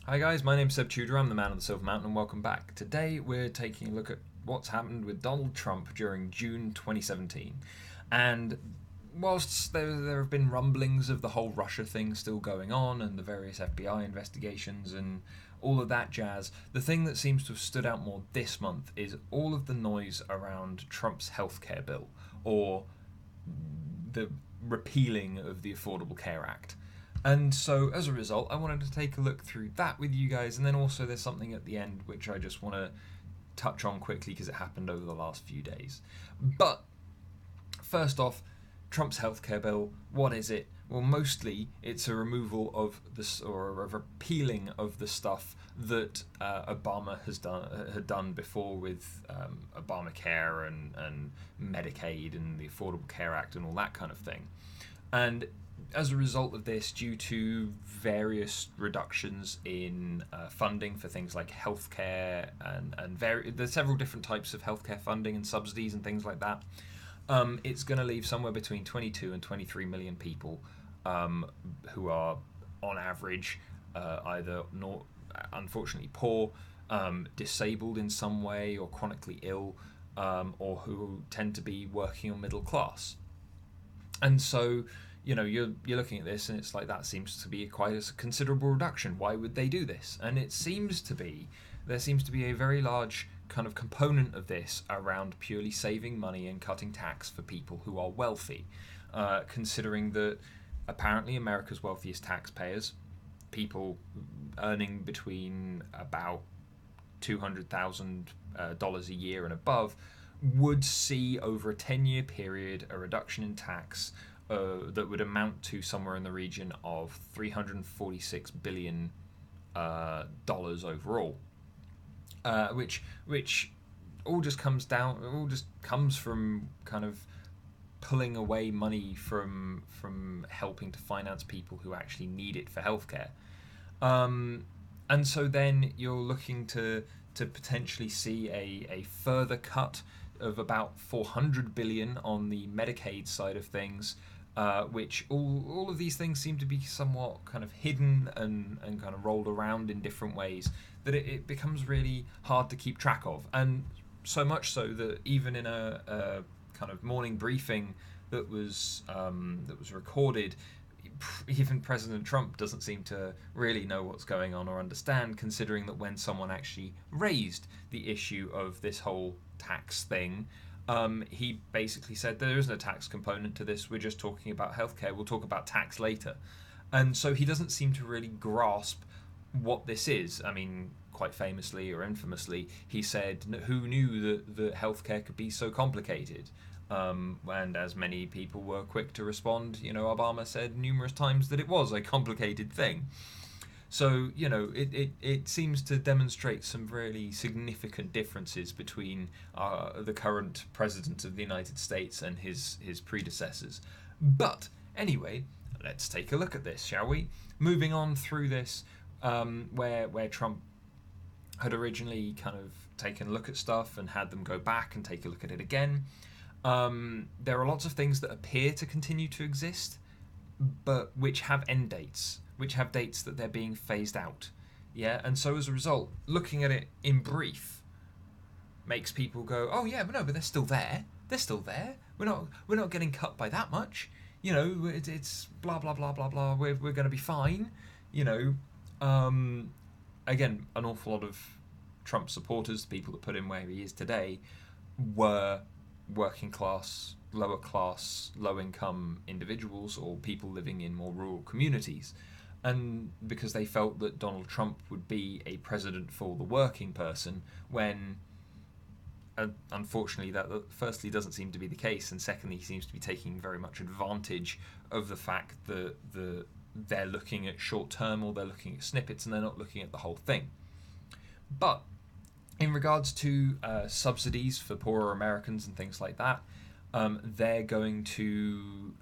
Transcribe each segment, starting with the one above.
Hi guys, my name's Seb Tudor, I'm the man of the Silver Mountain, and welcome back. Today we're taking a look at what's happened with Donald Trump during June 2017. And whilst there have been rumblings of the whole Russia thing still going on and the various FBI investigations and all of that jazz, the thing that seems to have stood out more this month is all of the noise around Trump's healthcare bill, or the repealing of the Affordable Care Act. And so, as a result, I wanted to take a look through that with you guys, and then also there's something at the end which I just want to touch on quickly because it happened over the last few days. But first off, Trump's healthcare bill, what is it? Well, mostly it's a removal of this, or a repealing of the stuff that Obama had done before with Obamacare and Medicaid and the Affordable Care Act and all that kind of thing. And as a result of this, due to various reductions in funding for things like healthcare there's several different types of healthcare funding and subsidies and things like that, it's going to leave somewhere between 22 and 23 million people who are, on average, either not, unfortunately poor, disabled in some way, or chronically ill, or who tend to be working or middle class. And so, you're looking at this and it's like, that seems to be quite a considerable reduction. Why would they do this? And there seems to be a very large kind of component of this around purely saving money and cutting tax for people who are wealthy, considering that apparently America's wealthiest taxpayers, people earning between about $200,000 a year and above, would see over a 10-year period a reduction in tax that would amount to somewhere in the region of $346 billion overall, which all just comes from kind of pulling away money from helping to finance people who actually need it for healthcare. And so then you're looking to potentially see a further cut of about 400 billion on the Medicaid side of things, which all of these things seem to be somewhat kind of hidden and kind of rolled around in different ways that it becomes really hard to keep track of. And so much so that even in a kind of morning briefing that was recorded, even President Trump doesn't seem to really know what's going on or understand, considering that when someone actually raised the issue of this whole tax thing, he basically said there isn't a tax component to this, we're just talking about healthcare, we'll talk about tax later. And so he doesn't seem to really grasp what this is. I mean, quite famously or infamously, he said, who knew that healthcare could be so complicated? And as many people were quick to respond, Obama said numerous times that it was a complicated thing. So, it seems to demonstrate some really significant differences between the current president of the United States and his predecessors. But anyway, let's take a look at this, shall we? Moving on through this, where Trump had originally kind of taken a look at stuff and had them go back and take a look at it again. There are lots of things that appear to continue to exist, but which have end dates, which have dates that they're being phased out. Yeah, and so as a result, looking at it in brief makes people go, "Oh yeah, but no, but they're still there. They're still there. We're not getting cut by that much. It's blah blah blah blah blah. We're going to be fine." Again, an awful lot of Trump supporters, the people that put him where he is today, were working class, low income individuals, or people living in more rural communities. And because they felt that Donald Trump would be a president for the working person, when unfortunately that firstly doesn't seem to be the case, and secondly he seems to be taking very much advantage of the fact that they're looking at short term, or they're looking at snippets, and they're not looking at the whole thing. But in regards to subsidies for poorer Americans and things like that, they're going to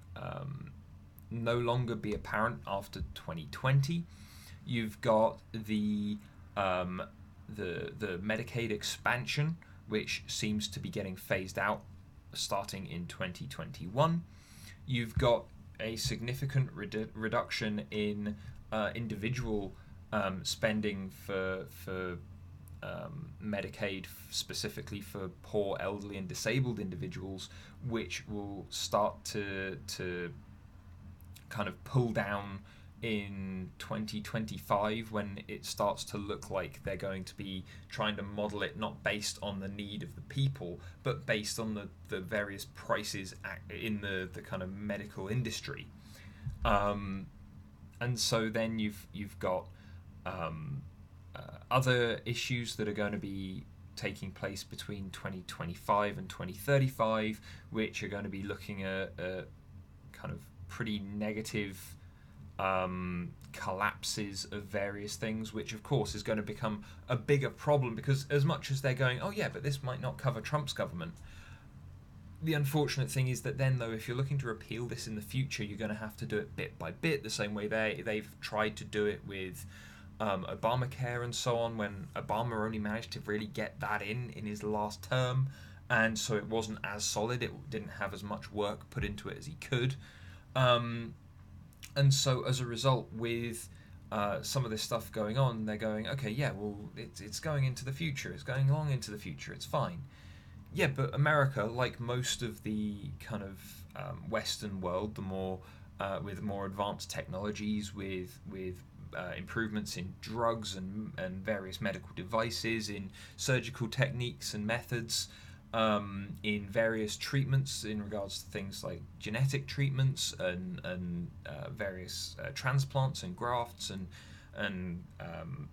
no longer be apparent after 2020. You've got the Medicaid expansion, which seems to be getting phased out starting in 2021. You've got a significant reduction in individual spending for Medicaid specifically for poor, elderly, and disabled individuals, which will start to kind of pull down in 2025 when it starts to look like they're going to be trying to model it not based on the need of the people but based on the various prices in the kind of medical industry. And so then you've got other issues that are going to be taking place between 2025 and 2035, which are going to be looking at kind of pretty negative collapses of various things, which of course is going to become a bigger problem because as much as they're going, oh yeah, but this might not cover Trump's government, the unfortunate thing is that then, though, if you're looking to repeal this in the future, you're going to have to do it bit by bit, the same way they've tried to do it with Obamacare and so on, when Obama only managed to really get that in his last term, and so it wasn't as solid, it didn't have as much work put into it as he could. And so as a result, with some of this stuff going on, they're going, okay, yeah, well, it's going into the future, it's going long into the future, it's fine. Yeah, but America, like most of the kind of Western world, the more with more advanced technologies, with improvements in drugs and various medical devices, in surgical techniques and methods, in various treatments in regards to things like genetic treatments and various transplants and grafts and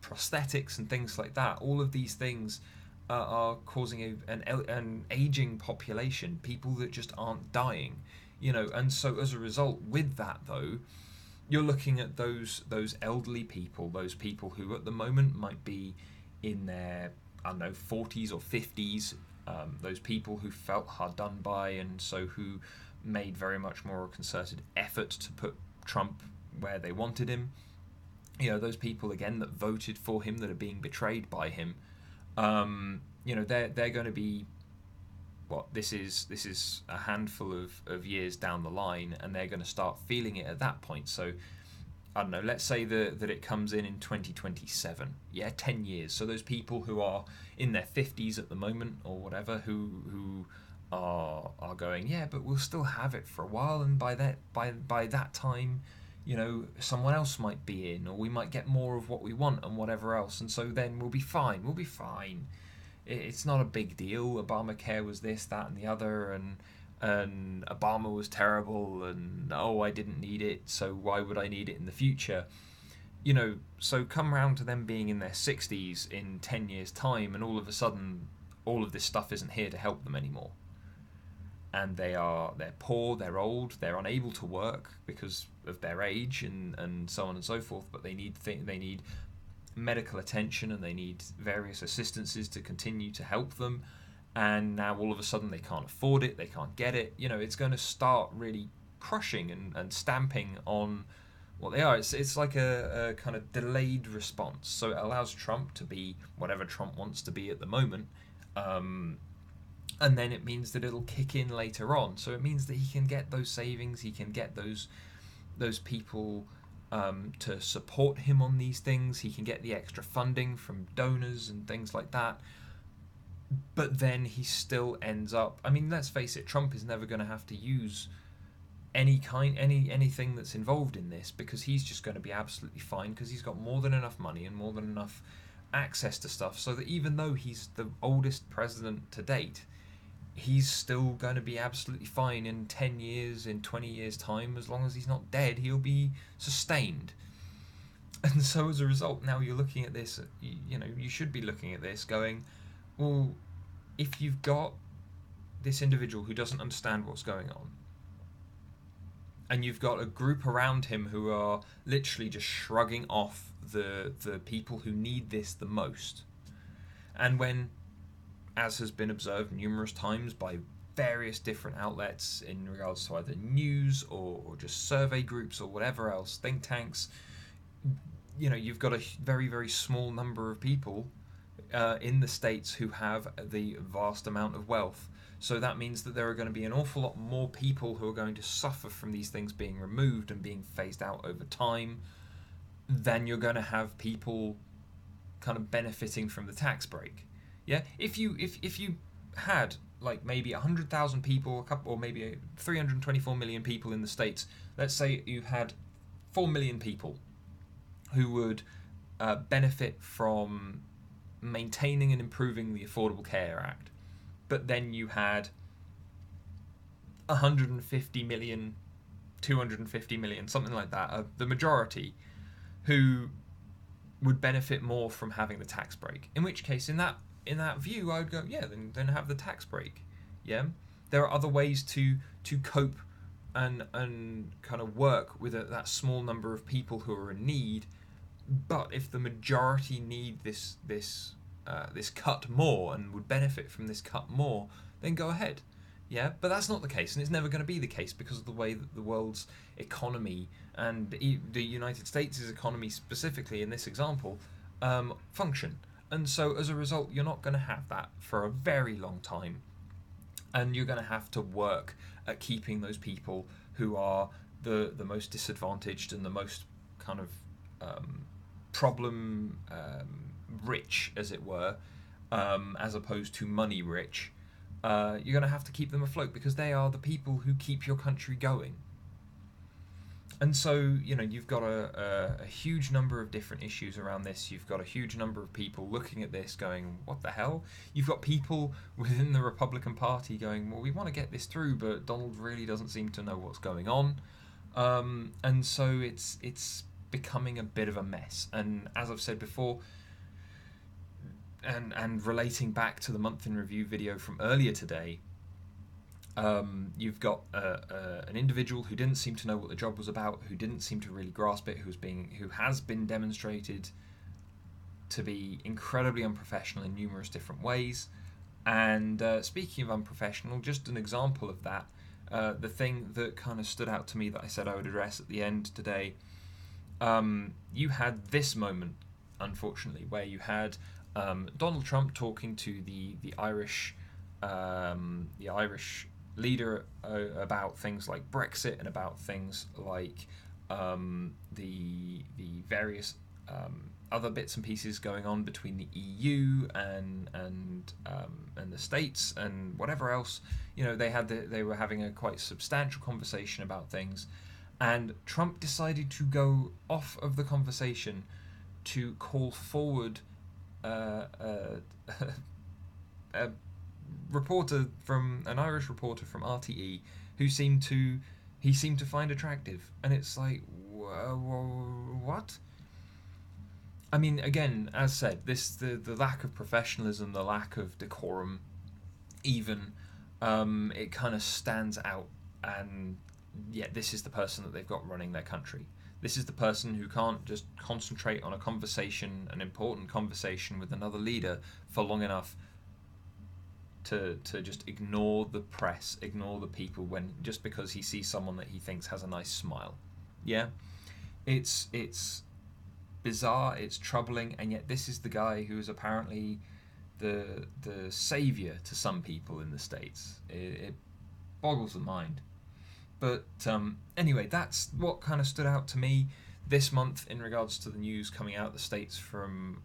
prosthetics and things like that. All of these things are causing an aging population, people that just aren't dying, and so as a result, with that though, you're looking at those elderly people, those people who at the moment might be in their, I don't know, 40s or 50s, those people who felt hard done by and so who made very much more a concerted effort to put Trump where they wanted him. Those people again that voted for him, that are being betrayed by him. They're going to be, this is a handful of years down the line, and they're going to start feeling it at that point. So I don't know, let's say that it comes in 2027, 10 years. So those people who are in their 50s at the moment or whatever, who are going, yeah, but we'll still have it for a while, and by that time, someone else might be in, or we might get more of what we want and whatever else, and so then we'll be fine. It's not a big deal. Obamacare was this, that, and the other, and Obama was terrible, and I didn't need it, so why would I need it in the future? So come round to them being in their 60s in 10 years' time, and all of a sudden, all of this stuff isn't here to help them anymore. And they're poor, they're old, they're unable to work because of their age and so on and so forth, but they need medical attention and they need various assistances to continue to help them, and now all of a sudden they can't afford it, they can't get it. It's going to start really crushing and stamping on what they are. It's like a kind of delayed response, so it allows Trump to be whatever Trump wants to be at the moment, and then it means that it'll kick in later on, so it means that he can get those savings, he can get those people to support him on these things, he can get the extra funding from donors and things like that. But then he still ends up, I mean, let's face it, Trump is never going to have to use anything that's involved in this, because he's just going to be absolutely fine, because he's got more than enough money and more than enough access to stuff, so that even though he's the oldest president to date, he's still going to be absolutely fine in 10 years, in 20 years' time. As long as he's not dead, he'll be sustained. And so as a result, now you're looking at this, you should be looking at this going, well, if you've got this individual who doesn't understand what's going on, and you've got a group around him who are literally just shrugging off the people who need this the most, and when, as has been observed numerous times by various different outlets in regards to either news or just survey groups or whatever else, think tanks, you've got a very, very small number of people in the States who have the vast amount of wealth. So that means that there are going to be an awful lot more people who are going to suffer from these things being removed and being phased out over time. then you're going to have people kind of benefiting from the tax break. Yeah, if you had like maybe 100,000 people, a couple, or maybe 324 million people in the States. Let's say you had 4 million people who would benefit from maintaining and improving the Affordable Care Act, but then you had 150 million, 250 million, something like that, the majority, who would benefit more from having the tax break. In which case, in that view, I would go, yeah, then have the tax break. Yeah, there are other ways to cope and kind of work with that small number of people who are in need. But if the majority need this cut more and would benefit from this cut more, then go ahead. Yeah, but that's not the case, and it's never going to be the case because of the way that the world's economy and the United States' economy specifically in this example function. And so as a result, you're not going to have that for a very long time, and you're going to have to work at keeping those people who are the most disadvantaged and the most kind of problem rich, as it were, as opposed to money rich. You're going to have to keep them afloat because they are the people who keep your country going. And so, you've got a huge number of different issues around this. You've got a huge number of people looking at this going, what the hell? You've got people within the Republican Party going, well, we want to get this through, but Donald really doesn't seem to know what's going on. And so it's becoming a bit of a mess. And as I've said before, and relating back to the month in review video from earlier today, you've got an individual who didn't seem to know what the job was about, who didn't seem to really grasp it, who has been demonstrated to be incredibly unprofessional in numerous different ways. And speaking of unprofessional, just an example of that, the thing that kind of stood out to me that I said I would address at the end today, you had this moment, unfortunately, where you had Donald Trump talking to the Irish leader about things like Brexit and about things like the various other bits and pieces going on between the EU and the States and whatever else. They were having a quite substantial conversation about things, and Trump decided to go off of the conversation to call forward a reporter from an Irish reporter from RTE who seemed to find attractive. And it's like, what? I mean, again, as said, the lack of professionalism, the lack of decorum, even it kind of stands out. And yet this is the person that they've got running their country. This is the person who can't just concentrate on a conversation, an important conversation with another leader for long enough to just ignore the press, ignore the people, when just because he sees someone that he thinks has a nice smile. Yeah, it's bizarre, it's troubling, and yet this is the guy who is apparently the savior to some people in the States. It boggles the mind. But anyway, that's what kind of stood out to me this month in regards to the news coming out of the States from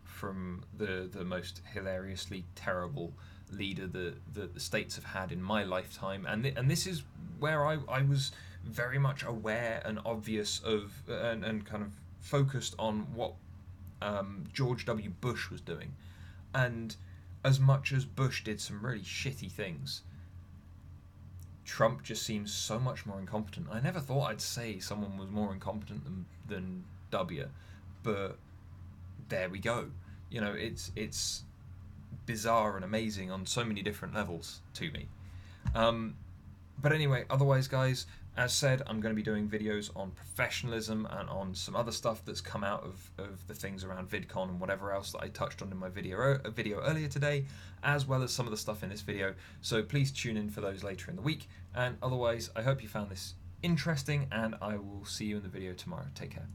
the most hilariously terrible leader that the States have had in my lifetime. And this is where I was very much aware and obvious of and kind of focused on what George W. Bush was doing. And as much as Bush did some really shitty things, Trump just seems so much more incompetent. I never thought I'd say someone was more incompetent than W, but there we go. It's bizarre and amazing on so many different levels to me. But anyway, otherwise, guys, as said, I'm going to be doing videos on professionalism and on some other stuff that's come out of the things around VidCon and whatever else that I touched on in my video earlier today, as well as some of the stuff in this video. So please tune in for those later in the week. And otherwise, I hope you found this interesting, and I will see you in the video tomorrow. Take care.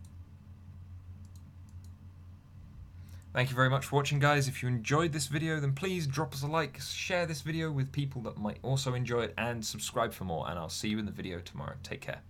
Thank you very much for watching, guys. If you enjoyed this video, then please drop us a like, share this video with people that might also enjoy it, and subscribe for more, and I'll see you in the video tomorrow. Take care.